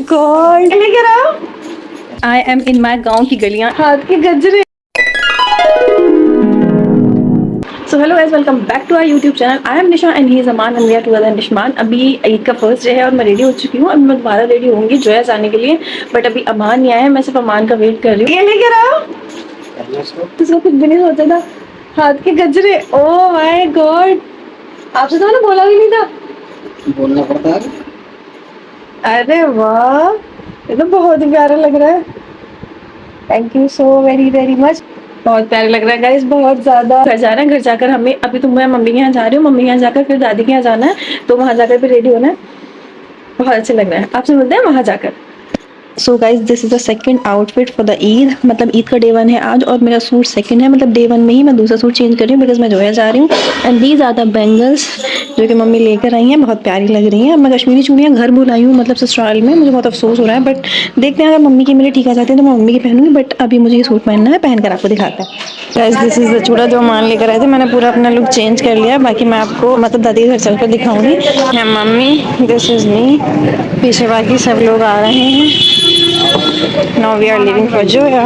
God, लेकर आओ। I am in my गाँव की गलियाँ, हाथ के गजरे। So hello guys, welcome back to our YouTube channel. I am Nisha and he is Aman and we are together Nishman. अभी ईद का फर्स्ट डे है और मैं रेडी हो चुकी हूँ। अभी मैं दोबारा रेडी होंगी जोया जाने के लिए, बट अभी अमान नहीं आया है। मैं सिर्फ अमान का वेट कर रही हूँ। ये लेकर आओ। तुझको कुछ भी नहीं सोचा था। हाथ के गजरे, ओह माय गॉड। आपसे तो मैंने बोला भी नहीं था। बोलना पड़ता है। अरे वाह, ये तो बहुत ही प्यारा लग रहा है। Thank you so very very much. बहुत प्यारा लग रहा है गाइस, बहुत ज्यादा। घर जा रहे हैं, घर जाकर हमें अभी तो मैं मम्मी के यहाँ जा रही हूँ। मम्मी के यहाँ जाकर फिर दादी के यहाँ जाना है, तो वहाँ जाकर भी रेडी होना है। बहुत अच्छा लग रहा है। आपसे मिलते हैं वहाँ जाकर। So guys, this is the second outfit for the Eid. मतलब ईद का डे 1 है आज और मेरा सूट सेकंड है। मतलब डे 1 में ही मैं दूसरा सूट चेंज कर रही हूँ बिकॉज मैं जोया जा रही हूँ। And these are the bangles जो कि मम्मी लेकर आई हैं, बहुत प्यारी लग रही हैं। मैं कश्मीरी चूड़ियाँ घर बुलाई हूँ, मतलब ससुराल में। मुझे बहुत अफसोस हो रहा है, बट देखते हैं अगर मम्मी की मेरे ठीक आ जाती है तो मैं मम्मी की पहनूंगी। बट अभी मुझे ये सूट पहनना है, पहन कर आपको दिखाता है। गाइज, दिस इज द चूड़ा जो मान लेकर आए थे। मैंने पूरा अपना लुक चेंज कर लिया। बाकी मैं आपको मतलब दादी के घर चल कर दिखाऊंगी। है मम्मी, दिस इज मी, पीछे बाकी सब लोग आ रहे हैं। Now we are leaving for Joya.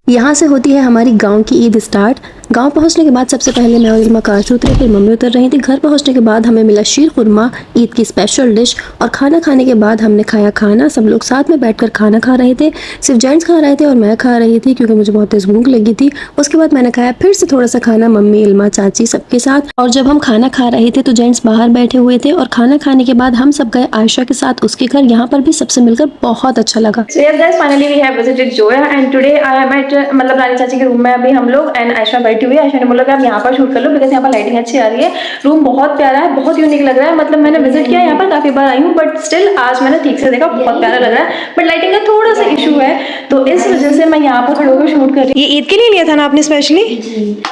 यहाँ से होती है हमारी गांव की ईद स्टार्ट। गांव पहुँचने के बाद सबसे पहले मैं और इल्मा कार से उतरे, फिर मम्मी उतर रही थी। घर पहुँचने के बाद हमें मिला शीर खुरमा, ईद की स्पेशल डिश। और खाना खाने के बाद हमने खाया खाना। सब लोग साथ में बैठकर खाना खा रहे थे। सिर्फ जेंट्स खा रहे थे और मैं खा रही थी क्योंकि मुझे बहुत तेज भूख लगी थी। उसके बाद मैंने खाया फिर से थोड़ा सा खाना, मम्मी, इल्मा, चाची सबके साथ। और जब हम खाना खा रहे थे तो जेंट्स बाहर बैठे हुए थे। और खाना खाने के बाद हम सब गए आयशा के साथ उसके घर। यहाँ पर भी सबसे मिलकर बहुत अच्छा लगा। So yes guys, finally we have visited Joya and today I am at मतलब रानी चाची के रूम में अभी हम लोग। एंड आयशा बैठी हुई है। आयशा ने बोला कि आप यहाँ पर शूट कर लो बिकॉज यहाँ पर लाइटिंग अच्छी आ रही है। रूम बहुत प्यारा है, बहुत यूनिक लग रहा है। मतलब मैंने विजिट किया यहाँ पर, काफी बार आई हूँ, बट स्टिल आज मैंने ठीक से देखा, बहुत प्यारा लग रहा है। बट लाइटिंग का थोड़ा सा इशू है, तो इस वजह से मैं यहाँ पर खड़े होकर शूट कर रही हूँ। ये ईद के लिए लिया था ना आपने स्पेशली?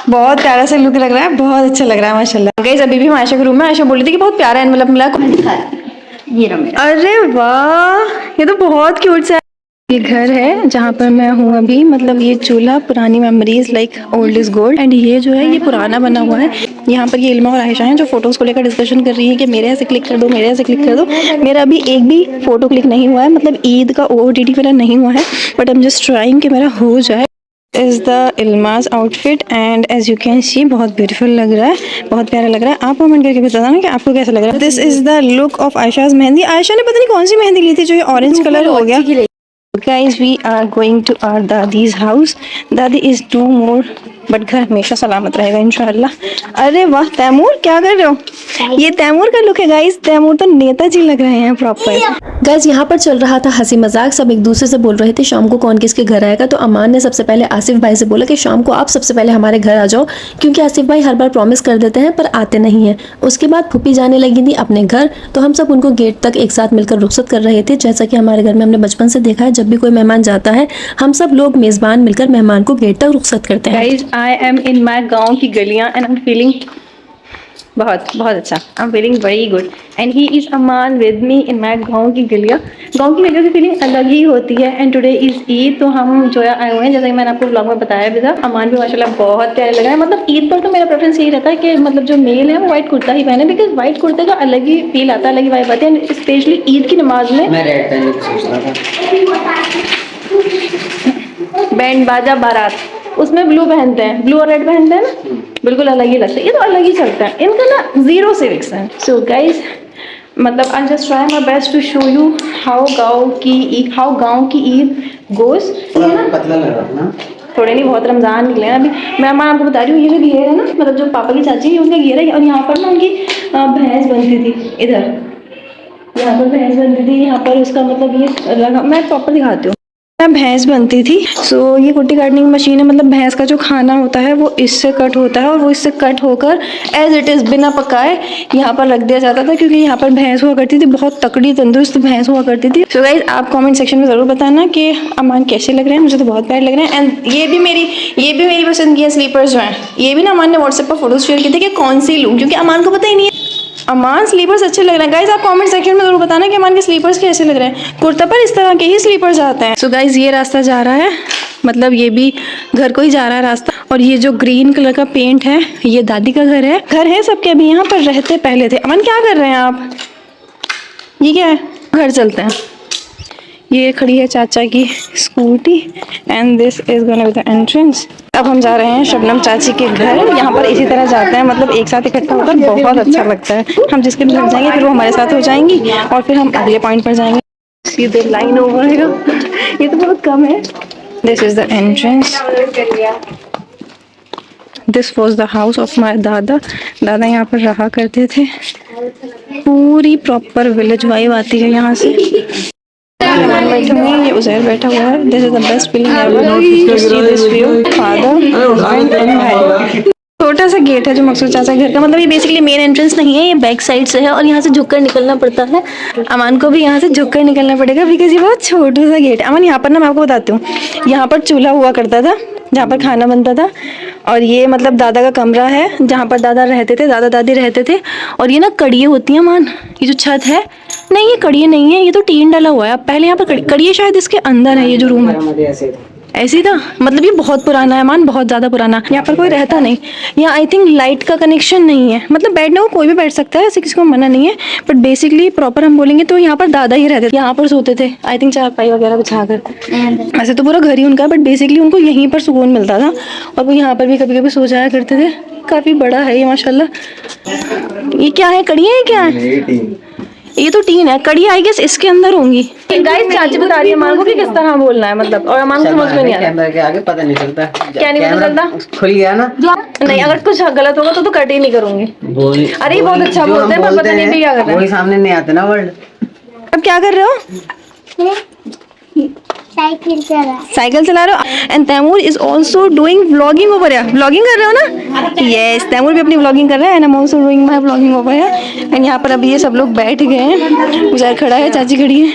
बहुत प्यारा सा लुक लग रहा है, बहुत अच्छा लग रहा है माशाल्लाह। गाइस, अभी भी हम आयशा के रूम में। आयशा बोल रही थी कि बहुत प्यारा है, मतलब मिला। अरे वाह, ये तो बहुत क्यूट सा है। ये घर है जहाँ पर मैं हूँ अभी। मतलब ये चूल्हा, पुरानी memories like old is gold. And ये जो है ये पुराना बना हुआ है। यहाँ पर ये इल्मा और आयशा हैं जो फोटोज को लेकर डिस्कशन कर रही है कि मेरे ऐसे क्लिक कर दो, मेरे ऐसे क्लिक कर दो। मेरा अभी एक भी फोटो क्लिक नहीं हुआ है। मतलब ईद का OOTD मेरा नहीं हुआ है, but I am just trying कि मेरा हो जाए। Is the Ilmaz outfit and as you can see बहुत ब्यूटीफुल लग रहा है, बहुत प्यारा लग रहा है। आप कमेंट करके बताना ना कि आपको कैसा लग रहा है। This is the look of Ayesha's mehndi. Ayesha ने पता नहीं कौन सी मेहंदी ली थी जो ये ऑरेंज कलर हो गया। Guys, we are going to our दादी's house. दादी is no more, बट घर हमेशा सलामत रहेगा इंशाल्लाह। अरे वाह तैमूर, क्या कर रहे हो? ये तैमूर का लुक है गाइस। तैमूर तो नेताजी लग रहे हैं प्रॉपर। गाइज, यहाँ पर चल रहा था हंसी मजाक। सब एक दूसरे से बोल रहे थे शाम को कौन किसके घर आएगा। तो अमान ने सबसे पहले आसिफ भाई से बोला कि शाम को आप सबसे पहले हमारे घर आ जाओ, क्योंकि आसिफ भाई हर बार प्रॉमिस कर देते हैं पर आते नहीं हैं। उसके बाद फूफी जाने लगी थी अपने घर, तो हम सब उनको गेट तक एक साथ मिलकर रुखसत कर रहे थे। जैसा कि हमारे घर में हमने बचपन से देखा है, जब भी कोई मेहमान जाता है हम सब लोग मेजबान मिलकर मेहमान को गेट तक रुखसत करते हैं। Guys, I am in my गाँव की गलियाँ एंड आई एम फीलिंग बहुत बहुत अच्छा। I am feeling very good and he is Aman with me in my गाँव की गलियाँ। गाँव की गलियों की फीलिंग अलग ही होती है। एंड टुडे इज़ ईद, तो हम जो आए हुए हैं, जैसे कि मैंने आपको ब्लॉग में बताया भी था। अमान भी माशाल्लाह बहुत प्यारे लग रहा है। मतलब ईद पर तो मेरा प्रेफरेंस यही रहता है कि मतलब जो मेल है वो वाइट कुर्ता ही पहने, बिकॉज वाइट कुर्ते का अलग ही फील आता है, अलग ही वाइब आती है। स्पेशली ईद की नमाज में मैं रेड पहनने की सोच रहा था। बैंड बाजा बारात, उसमें ब्लू पहनते हैं, ब्लू और रेड पहनते हैं ना, बिल्कुल अलग ही लगता है। ये तो अलग ही चलता है, इनका ना जीरो सिविक्स है। सो गाइज, मतलब I just try my best to show you how गाँव की ईद गोस। पतला लग रहा ना, थोड़े नहीं बहुत, रमज़ान निकले ना अभी। मैं आपको बता रही हूँ, ये जो घेर है ना, मतलब जो पापा की चाची है उनका घेर है। और यहाँ पर ना उनकी भैंस बनती थी, इधर यहाँ पर भैंस बनती थी। यहाँ पर उसका मतलब ये लगा, मैं प्रॉपर दिखाती हूँ। भैंस बनती थी। सो ये कुट्टी काटने की मशीन है। मतलब भैंस का जो खाना होता है वो इससे कट होता है और वो इससे कट होकर एज इट इज़ बिना पकाए यहाँ पर रख दिया जाता था, क्योंकि यहाँ पर भैंस हुआ करती थी, बहुत तकड़ी तंदुरुस्त भैंस हुआ करती थी। सो गाइज, आप कमेंट सेक्शन में ज़रूर बताना कि अमान कैसे लग रहे हैं। मुझे तो बहुत प्यारे लग रहे हैं। एंड ये भी मेरी पसंद की है स्लीपर्स जो हैं। ये भी ना अमान ने व्हाट्सएप पर फोटोज शेयर किए थे कि कौन सी लूँ, क्योंकि अमान को पता ही नहीं है अमान स्लीपर्स अच्छे लग रहे हैं गाइज, आप कमेंट सेक्शन में जरूर बताना कि अमान के स्लीपर्स कैसे लग रहे हैं। कुर्ता पर इस तरह के ही स्लीपर्स आते हैं। सो गाइज ये रास्ता जा रहा है, मतलब ये भी घर को ही जा रहा है रास्ता। और ये जो ग्रीन कलर का पेंट है ये दादी का घर है सबके। अभी यहाँ पर रहते पहले थे। अमन क्या कर रहे हैं आप? ये क्या है? घर चलते हैं। ये खड़ी है चाचा की scooty and this is gonna be the entrance. अब हम जा रहे हैं शबनम चाची के घर। यहाँ पर इसी तरह जाते हैं, मतलब एक साथ इकट्ठा होकर बहुत अच्छा लगता है। हम जिसके भी घर जाएंगे फिर वो हमारे साथ हो जाएंगी और फिर हम अगले पॉइंट पर जाएंगे। सीधे लाइन ओवर है, ये तो बहुत कम है। This is the entrance. This was the house of my दादा। दादा यहाँ पर रहा करते थे। पूरी प्रॉपर विलेज वाइब आती है यहाँ से। मेहमान बैठे हुए हैं, ये उज़ैर बैठा हुआ है। This is the best feeling ever to see this view. Father, husband and भाई। छोटा सा गेट है जो मकसूद चाचा घर का, मतलब ये बेसिकली मेन एंट्रेंस नहीं है, ये बैक साइड से है और यहाँ से झुककर निकलना पड़ता है। अमान को भी यहाँ से झुककर निकलना पड़ेगा बिकॉज ये बहुत छोटा सा गेट है। अमान यहाँ पर ना मैं आपको बताती हूँ, यहाँ पर चूल्हा हुआ करता था जहाँ पर खाना बनता था। और ये मतलब दादा का कमरा है जहाँ पर दादा रहते थे, दादा दादी रहते थे। और ये ना कड़ियाँ होती हैं अमान, ये जो छत है, नहीं ये कड़ियाँ नहीं है, ये तो टीन डाला हुआ है। अब पहले यहाँ पर कड़ियाँ शायद इसके अंदर है। ये जो रूम है ऐसे ही था, मतलब ये बहुत पुराना है मान, बहुत ज़्यादा पुराना। यहाँ पर कोई रहता नहीं। यहाँ आई थिंक लाइट का कनेक्शन नहीं है, मतलब बैठने को कोई भी बैठ सकता है, ऐसे किसी को मना नहीं है। बट बेसिकली प्रॉपर हम बोलेंगे तो यहाँ पर दादा ही रहते थे, यहाँ पर सोते थे आई थिंक चारपाई वगैरह बिछाकर। ऐसे तो पूरा घर ही उनका, बट बेसिकली उनको यहीं पर सुकून मिलता था और वो यहाँ पर भी कभी कभी सो जाया करते थे। काफ़ी बड़ा है ये माशाल्लाह। ये क्या है? कड़ियाँ है क्या है? ये तो टीन है, कड़ी आई गेस इसके अंदर होंगी। गाइस चाची बता रही है अमान को कि किस तरह बोलना है, मतलब और अमान को समझ में नहीं आ रहा। कैमरा के आगे पता नहीं चलता। क्या नहीं पता चलता? खुल गया ना। नहीं, अगर कुछ गलत होगा तो कट ही नहीं करूंगी। अरे बहुत अच्छा बोलते हैं पर पता नहीं क्या कर रहे हैं। वही सामने नहीं आते ना वर्ड। अब क्या कर रहे हो? साइकिल चला रहे हो। And Taimur is also doing vlogging over here. Vlogging कर रहे हो ना? यस, तैमूर भी अपनी व्लॉगिंग कर रहा है and I am also doing my vlogging over here. And यहाँ पर अभी ये सब लोग बैठ गए हैं। उज़ैर खड़ा है, चाची खड़ी है।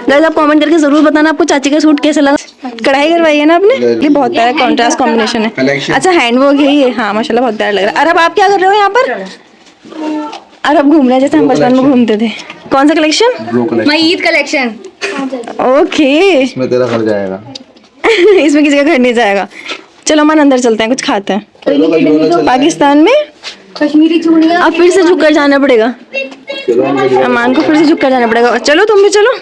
गाइस आप कमेंट करके जरूर बताना आपको चाची का सूट कैसा लगा। कढ़ाई करवाई है ना आपने? ये बहुत प्यारा कॉन्ट्रास्ट कॉम्बिनेशन है। अच्छा हैंडवर्क है ये, हाँ माशाल्लाह बहुत प्यारा लग रहा है। अरब आप क्या कर रहे हो यहाँ पर? अरब घूम रहे हैं जैसे हम बचपन में घूमते थे। कौन सा collection? My Eid collection. Okay इसमें तेरा घर जाएगा। इसमें किसी का घर नहीं जाएगा। चलो अमन अंदर चलते हैं, कुछ खाते हैं। पाकिस्तान में कश्मीरी चूड़ियां। अब फिर से झुककर जाना पड़ेगा, अमान को फिर से झुककर जाना पड़ेगा। चलो तुम भी चलो।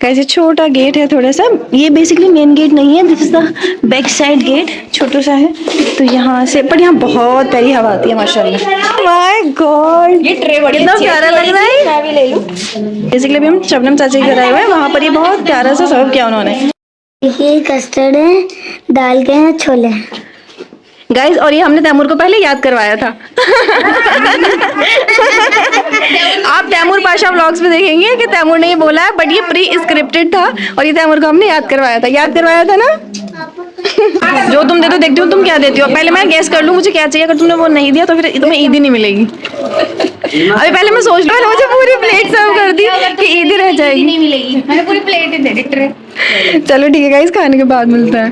कैसे छोटा गेट है थोड़ा सा, ये बेसिकली मेन गेट नहीं है, this is the back side gate, छोटा सा है। तो यहाँ से पर यहाँ बहुत प्यारी हवा आती है माशाल्लाह। माय गॉड ये ट्रे बड़ी कितना प्यारा लग रहा है। मैं भी ले लूं। बेसिकली अभी हम शबनम चाची के घर आए हुए हैं, वहाँ पर ये बहुत प्यारा सा सर्व किया उन्होंने। ये कस्टर्ड है, दाल के हैं, छोले हैं। गाइस और ये हमने तैमूर को पहले याद करवाया था। आप तैमूर पाशा व्लॉग्स में देखेंगे कि तैमूर ने ये बोला है, बट ये प्री स्क्रिप्टेड था और ये तैमूर को हमने याद करवाया था ना। जो तुम देते हो देखती हो, तुम क्या देती हो पहले मैं गेस कर लूं मुझे क्या चाहिए। अगर तुमने वो नहीं दिया तो फिर तुम्हें ईद ही नहीं मिलेगी। अभी पहले मैं सोच लूं, मुझे पूरी प्लेट सर्व कर दी कि ईद ही रह जाएगी। नहीं मिलेगी, मैंने पूरी प्लेट ही दे दी ट्रे। चलो ठीक है गाइस, खाने के बाद मिलता है।